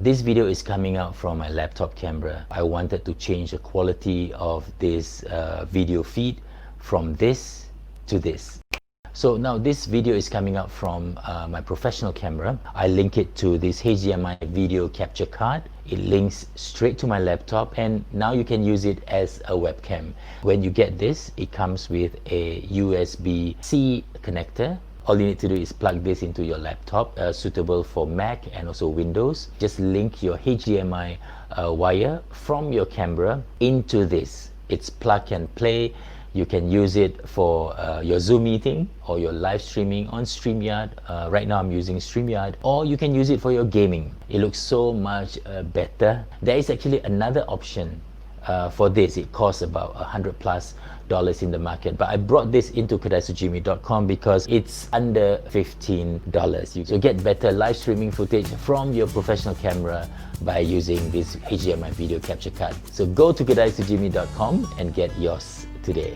This video is coming out from my laptop camera. I wanted to change the quality of this video feed from this to this. So now this video is coming out from my professional camera. I link it to this HDMI video capture card. It links straight to my laptop, and now you can use it as a webcam. When you get this, it comes with a USB-C connector. All you need to do is plug this into your laptop, suitable for Mac and also Windows. Just link your HDMI wire from your camera into this. It's plug and play. You can use it for your Zoom meeting or your live streaming on StreamYard. Right now I'm using StreamYard. Or you can use it for your gaming. It looks so much better. There is actually another option for this. It costs about $100+ in the market, but I brought this into kedaisujimi.com because it's under $15. You get better live streaming footage from your professional camera by using this HDMI video capture card. So go to kedaisujimi.com and get yours today.